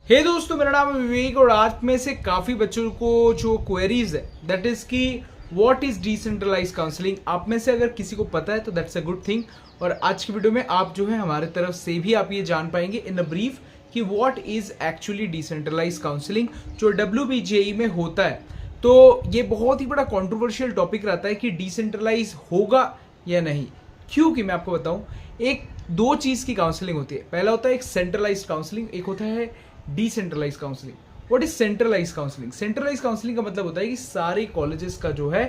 हे दोस्तों, मेरा नाम है विवेक और आज में से काफ़ी बच्चों को जो क्वेरीज है दैट इज़ कि व्हाट इज़ डिसेंट्रलाइज काउंसलिंग। आप में से अगर किसी को पता है तो दैट्स अ गुड थिंग। और आज की वीडियो में आप जो है हमारे तरफ से भी आप ये जान पाएंगे इन अ ब्रीफ कि what is actually decentralise counselling जो WBJE में होता है। तो ये बहुत ही बड़ा कॉन्ट्रोवर्शियल टॉपिक रहता है कि डिसेंट्रलाइज होगा या नहीं। क्योंकि मैं आपको बताऊं, एक दो चीज़ की काउंसलिंग होती है। पहला होता है एक सेंट्रलाइज काउंसलिंग, एक होता है decentralise counselling. What is centralise counselling? Centralise counselling का मतलब होता है कि सारे कॉलेजेस का जो है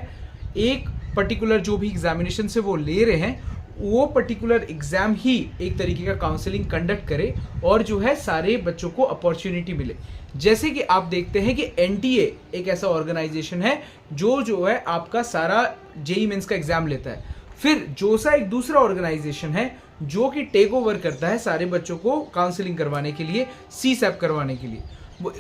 एक पर्टिकुलर जो भी एग्जामिनेशन से वो ले रहे हैं वो पर्टिकुलर एग्जाम ही एक तरीके का काउंसलिंग कंडक्ट करे और जो है सारे बच्चों को अपॉर्चुनिटी मिले। जैसे कि आप देखते हैं कि NTA एक ऐसा ऑर्गेनाइजेशन है जो है आपका सारा जेईई मेंस का एग्जाम लेता है। फिर जोसा एक दूसरा ऑर्गेनाइजेशन है जो कि टेक ओवर करता है सारे बच्चों को काउंसलिंग करवाने के लिए, CSAP करवाने के लिए।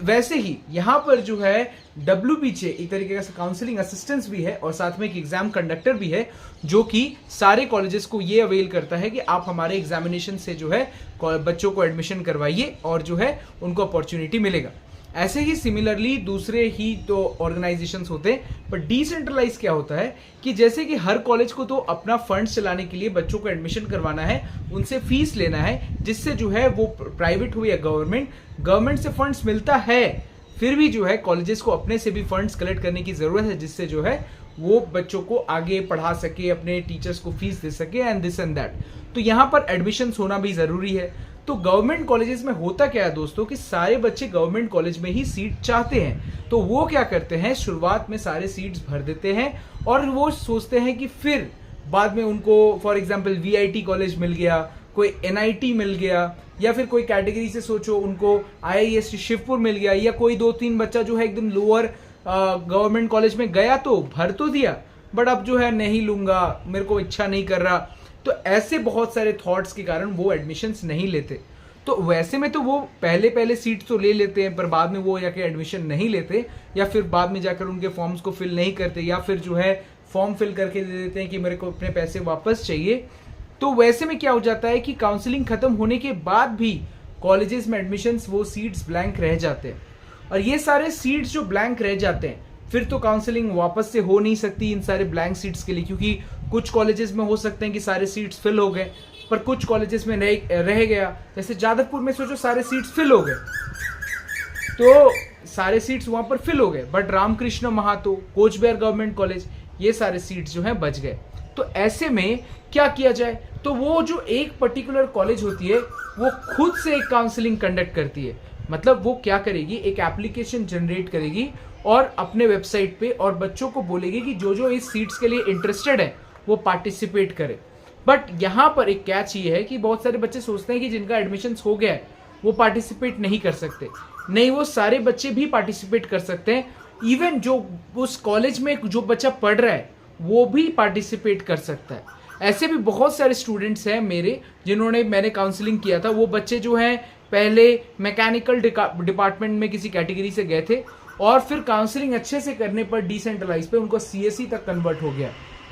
वैसे ही यहाँ पर जो है WBJ एक तरीके का काउंसलिंग असिस्टेंस भी है और साथ में एक एग्जाम कंडक्टर भी है जो कि सारे कॉलेजेस को ये अवेल करता है कि आप हमारे एग्जामिनेशन से जो है बच्चों को एडमिशन करवाइए और जो है उनको अपॉर्चुनिटी मिलेगा। ऐसे ही सिमिलरली दूसरे ही तो ऑर्गेनाइजेशंस होते हैं। पर डिसेंट्रलाइज क्या होता है कि जैसे कि हर कॉलेज को तो अपना फंड्स चलाने के लिए बच्चों को एडमिशन करवाना है, उनसे फीस लेना है, जिससे जो है वो प्राइवेट हो या गवर्नमेंट से फंड्स मिलता है। फिर भी जो है कॉलेजेस को अपने से भी फंड्स कलेक्ट करने की जरूरत है जिससे जो है वो बच्चों को आगे पढ़ा सके, अपने टीचर्स को फीस दे सके एंड दिस एंड दैट। तो यहाँ पर एडमिशन होना भी जरूरी है। तो गवर्नमेंट कॉलेजेस में होता क्या है दोस्तों कि सारे बच्चे गवर्नमेंट कॉलेज में ही सीट चाहते हैं। तो वो क्या करते हैं, शुरुआत में सारे सीट्स भर देते हैं और वो सोचते हैं कि फिर बाद में उनको फॉर एग्जांपल VIT कॉलेज मिल गया, कोई NIT मिल गया, या फिर कोई कैटेगरी से सोचो उनको IISc शिवपुर मिल गया, या कोई 2-3 बच्चा जो है एकदम लोअर गवर्नमेंट कॉलेज में गया तो भर तो दिया बट अब जो है नहीं लूंगा, मेरे को इच्छा नहीं कर रहा। तो ऐसे बहुत सारे थॉट्स के कारण वो एडमिशन्स नहीं लेते। तो वैसे में तो वो पहले सीट तो ले लेते हैं पर बाद में वो जाके एडमिशन नहीं लेते, या फिर बाद में जाकर उनके फॉर्म्स को फिल नहीं करते, या फिर जो है फॉर्म फिल करके दे देते हैं कि मेरे को अपने पैसे वापस चाहिए। तो वैसे में क्या हो जाता है कि काउंसलिंग खत्म होने के बाद भी कॉलेजेस में एडमिशन्स वो सीट्स ब्लैंक रह जाते हैं। और ये सारे सीट्स जो ब्लैंक रह जाते हैं फिर तो काउंसलिंग वापस से हो नहीं सकती इन सारे ब्लैंक सीट्स के लिए, क्योंकि कुछ कॉलेजेस में हो सकते हैं कि सारे सीट्स फिल हो गए पर कुछ कॉलेजेस में रह गया। जैसे जादवपुर में सोचो सारे सीट्स फिल हो गए तो सारे सीट्स वहां पर फिल हो गए, but Ramakrishna Mahato, Cooch Behar government college, ये सारे सीट्स जो है बच गए। तो ऐसे में क्या किया जाए, तो वो जो एक पर्टिकुलर कॉलेज होती है वो खुद से एक काउंसलिंग कंडक्ट करती है। मतलब वो क्या करेगी, एक एप्लीकेशन जनरेट करेगी और अपने वेबसाइट पे और बच्चों को बोलेगी कि जो इस सीट्स के लिए इंटरेस्टेड है वो पार्टिसिपेट करे। बट यहाँ पर एक कैच ये है कि बहुत सारे बच्चे सोचते हैं कि जिनका एडमिशन हो गया है वो पार्टिसिपेट नहीं कर सकते। नहीं, वो सारे बच्चे भी पार्टिसिपेट कर सकते हैं। इवन जो उस कॉलेज में जो बच्चा पढ़ रहा है वो भी पार्टिसिपेट कर सकता है। ऐसे भी बहुत सारे स्टूडेंट्स हैं मेरे जिन्होंने मैंने काउंसलिंग किया था। वो बच्चे जो हैं पहले मैकेनिकल डिपार्टमेंट में किसी कैटेगरी से गए थे और फिर काउंसलिंग अच्छे से करने पर डिसेंट्रलाइज पे उनको CSE तक कन्वर्ट हो गया।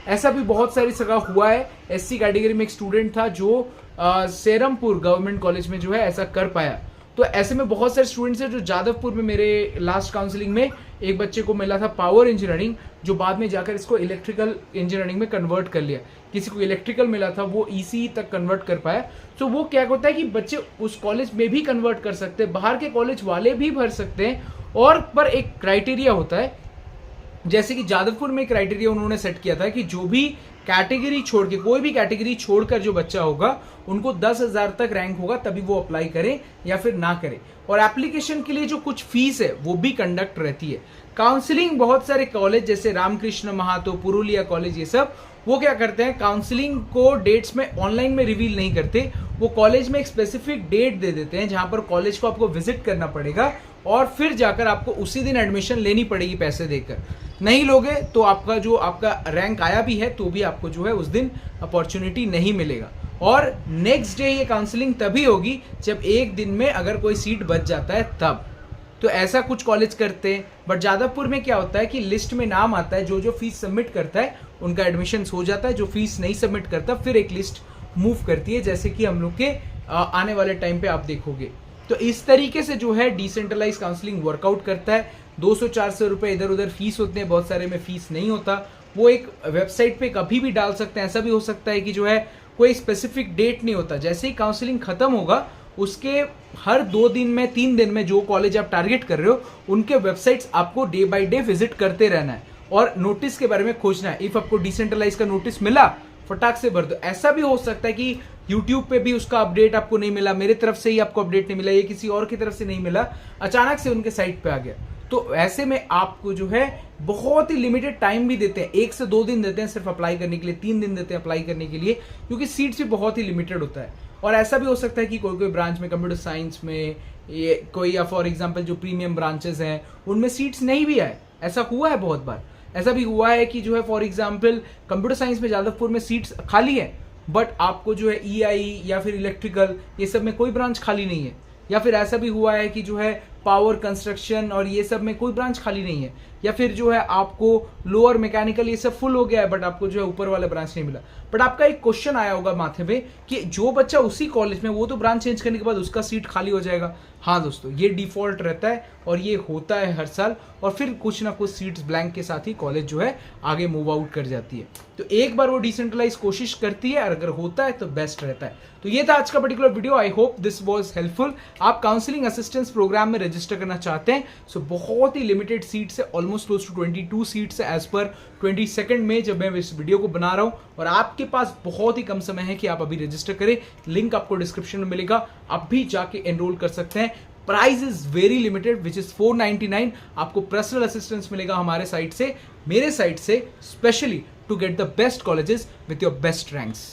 ऐसा भी बहुत सारी जगह हुआ है। SC कैटेगरी में एक स्टूडेंट था जो सेरमपुर गवर्नमेंट कॉलेज में जो है ऐसा कर पाया। तो ऐसे में बहुत सारे स्टूडेंट्स हैं जो जादवपुर में मेरे लास्ट काउंसलिंग में एक बच्चे को मिला था पावर इंजीनियरिंग, जो बाद में जाकर इसको इलेक्ट्रिकल इंजीनियरिंग में कन्वर्ट कर लिया। किसी को इलेक्ट्रिकल मिला था वो ECE तक कन्वर्ट कर पाया। तो वो क्या होता है कि बच्चे उस कॉलेज में भी कन्वर्ट कर सकते हैं, बाहर के कॉलेज वाले भी भर सकते हैं। और पर एक क्राइटेरिया होता है, जैसे कि जादवपुर में क्राइटेरिया उन्होंने सेट किया था कि जो भी कैटेगरी छोड़ के, कोई भी कैटेगरी छोड़कर जो बच्चा होगा उनको 10,000 तक रैंक होगा तभी वो अप्लाई करें या फिर ना करें। और एप्लीकेशन के लिए जो कुछ फीस है वो भी कंडक्ट रहती है। काउंसलिंग बहुत सारे कॉलेज जैसे रामकृष्ण महातो, पुरुलिया कॉलेज, ये सब वो क्या करते हैं, काउंसलिंग को डेट्स में ऑनलाइन में रिवील नहीं करते। वो कॉलेज में एक स्पेसिफिक डेट दे देते हैं जहां पर कॉलेज को आपको विजिट करना पड़ेगा और फिर जाकर आपको उसी दिन एडमिशन लेनी पड़ेगी पैसे देकर। नहीं लोगे तो आपका रैंक आया भी है तो भी आपको जो है उस दिन अपॉर्चुनिटी नहीं मिलेगा। और नेक्स्ट डे ये काउंसलिंग तभी होगी जब एक दिन में अगर कोई सीट बच जाता है तब। तो ऐसा कुछ कॉलेज करते हैं। बट जादवपुर में क्या होता है कि लिस्ट में नाम आता है, जो फीस सबमिट करता है उनका एडमिशन हो जाता है, जो फीस नहीं सबमिट करता फिर एक लिस्ट मूव करती है, जैसे कि हम लोग के आने वाले टाइम पे आप देखोगे। तो इस तरीके से जो है डिसेंट्रलाइज काउंसलिंग वर्कआउट करता है। 200-400 रुपए इधर उधर फीस होते हैं, बहुत सारे में फीस नहीं होता। वो एक वेबसाइट पे कभी भी डाल सकते हैं। ऐसा भी हो सकता है कि जो है कोई स्पेसिफिक डेट नहीं होता, जैसे ही काउंसलिंग खत्म होगा उसके हर 2 दिन में 3 दिन में जो कॉलेज आप टारगेट कर रहे हो उनके वेबसाइट्स आपको डे बाय डे विजिट करते रहना है और नोटिस के बारे में खोजना है। इफ आपको डिसेंट्रलाइज का नोटिस मिला, फटाक से भर दो। ऐसा भी हो सकता है कि यूट्यूब पे भी उसका अपडेट आपको नहीं मिला, मेरे तरफ से ही आपको अपडेट नहीं मिला, ये किसी और की तरफ से नहीं मिला, अचानक से उनके साइट पे आ गया। तो ऐसे में आपको जो है बहुत ही लिमिटेड टाइम भी देते हैं, 1 से 2 दिन देते हैं सिर्फ अप्लाई करने के लिए, 3 दिन देते हैं अप्लाई करने के लिए, क्योंकि सीट्स भी बहुत ही लिमिटेड होता है। और ऐसा भी हो सकता है कि कोई कोई ब्रांच में, कंप्यूटर साइंस में ये कोई, या फॉर एग्जांपल जो प्रीमियम ब्रांचेस हैं उनमें सीट्स नहीं भी आए। ऐसा हुआ है बहुत बार। ऐसा भी हुआ है कि जो है फॉर एग्जांपल कंप्यूटर साइंस में जादवपुर में सीट्स खाली है, बट आपको जो है ईआई या फिर इलेक्ट्रिकल ये सब में कोई ब्रांच खाली नहीं है। या फिर ऐसा भी हुआ है कि जो है पावर कंस्ट्रक्शन और ये सब में कोई ब्रांच खाली नहीं है। या फिर जो है आपको लोअर मैकेनिकल ये सब फुल हो गया है, बट आपको जो है ऊपर वाला ब्रांच नहीं मिला। बट आपका एक क्वेश्चन आया होगा माथे पे कि जो बच्चा उसी कॉलेज में, वो तो ब्रांच चेंज करने के बाद उसका सीट खाली हो जाएगा। हाँ दोस्तों, ये डिफॉल्ट रहता है और ये होता है हर साल, और फिर कुछ ना कुछ सीट्स ब्लैंक के साथ ही कॉलेज जो है आगे मूव आउट कर जाती है। तो एक बार वो डिसेंट्रलाइज कोशिश करती है, और अगर होता है तो बेस्ट रहता है। तो ये था आज का particular video. I hope this was helpful. आप काउंसलिंग असिस्टेंस प्रोग्राम में रजिस्टर करना चाहते हैं, सो बहुत ही लिमिटेड सीट्स है, ऑलमोस्ट क्लोज टू 22 सीट्स है एज पर 22 में जब मैं इस वीडियो को बना रहा हूं, और आपके पास बहुत ही कम समय है कि आप अभी रजिस्टर करें। लिंक आपको डिस्क्रिप्शन में मिलेगा, आप भी जाके एनरोल कर सकते हैं। Price is very limited which is 499। आपको पर्सनल असिस्टेंस मिलेगा हमारे साइड से, मेरे साइड से, specially to get the best colleges with your best ranks.